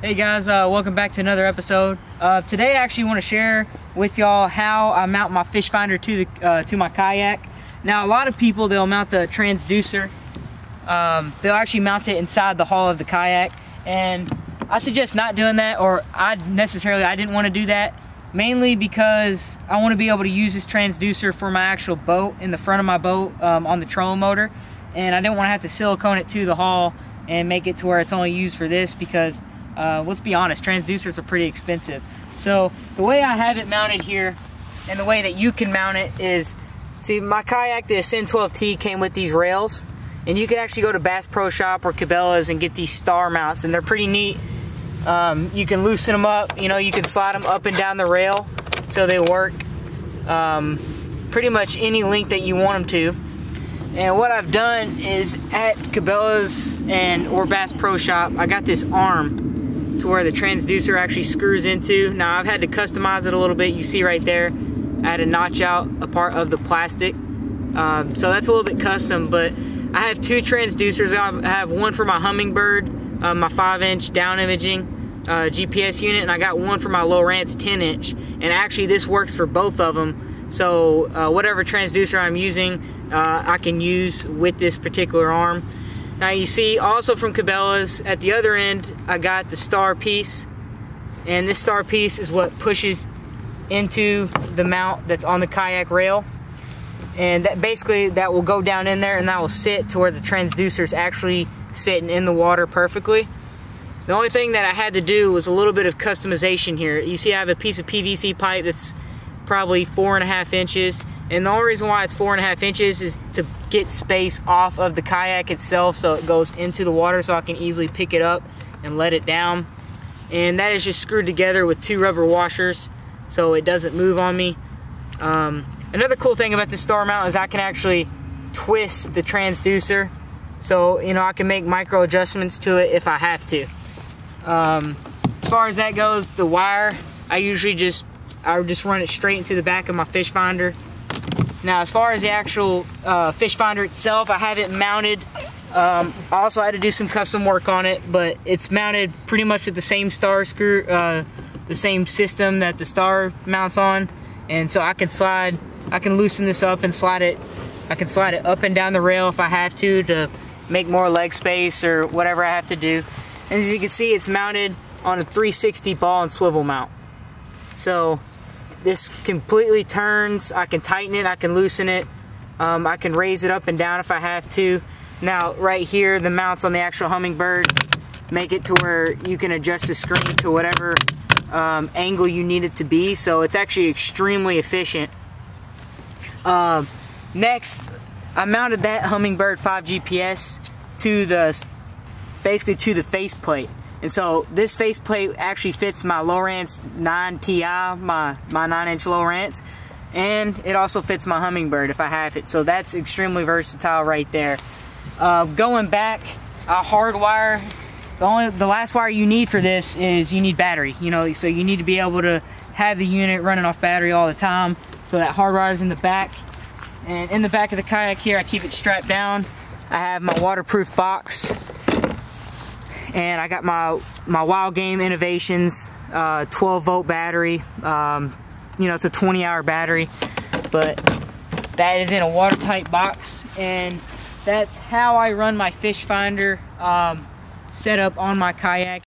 Hey guys, welcome back to another episode. Today I actually want to share with y'all how I mount my fish finder to my kayak. Now a lot of people, they'll mount the transducer. They'll actually mount it inside the hull of the kayak, and I suggest not doing that, or I didn't want to do that, mainly because I want to be able to use this transducer for my actual boat, in the front of my boat, on the trolling motor, and I didn't want to have to silicone it to the hull and make it to where it's only used for this, because let's be honest, transducers are pretty expensive. So the way I have it mounted here, and the way that you can mount it is, see, my kayak, the Ascend 12T, came with these rails, and you can actually go to Bass Pro Shop or Cabela's and get these star mounts, and they're pretty neat. You can loosen them up, you can slide them up and down the rail so they work pretty much any length that you want them to. And what I've done is, at Cabela's or Bass Pro Shop, I got this arm to where the transducer actually screws into. Now I've had to customize it a little bit. You see right there, I had to notch out a part of the plastic. So that's a little bit custom, but I have two transducers. I have one for my Humminbird, my 5-inch down imaging GPS unit, and I got one for my Lowrance 10-inch. And actually this works for both of them. So whatever transducer I'm using, I can use with this particular arm. Now you see also from Cabela's, at the other end, I got the star piece, and this star piece is what pushes into the mount that's on the kayak rail, and that basically that will go down in there, and that will sit to where the transducer is actually sitting in the water perfectly. The only thing that I had to do was a little bit of customization here. You see I have a piece of PVC pipe that's probably 4.5 inches. And the only reason why it's 4.5 inches is to get space off of the kayak itself, so it goes into the water, so I can easily pick it up and let it down. And that is just screwed together with 2 rubber washers, so it doesn't move on me. Another cool thing about this star mount is I can actually twist the transducer, so I can make micro adjustments to it if I have to. As far as that goes, the wire, I just run it straight into the back of my fish finder. Now as far as the actual fish finder itself, I have it mounted. Also I had to do some custom work on it, but it's mounted pretty much with the same star screw, the same system that the star mounts on. And so I can loosen this up and slide it. I can slide it up and down the rail if I have to make more leg space or whatever I have to do. And as you can see, it's mounted on a 360 ball and swivel mount. So this completely turns. I can tighten it, I can loosen it, I can raise it up and down if I have to. Now right here, the mounts on the actual Humminbird make it to where you can adjust the screen to whatever angle you need it to be, so it's actually extremely efficient. Next, I mounted that Humminbird 5 GPS basically to the faceplate. And so this faceplate actually fits my Lowrance 9 Ti, my 9-inch Lowrance, and it also fits my Humminbird if I have it. So that's extremely versatile right there. Going back, hardwire. The last wire you need for this is you need battery. So you need to be able to have the unit running off battery all the time. So that hardwire is in the back, and in the back of the kayak here, I keep it strapped down. I have my waterproof box. And I got my Wild Game Innovations 12-volt battery. It's a 20-hour battery, but that is in a watertight box, and that's how I run my fish finder set up on my kayak.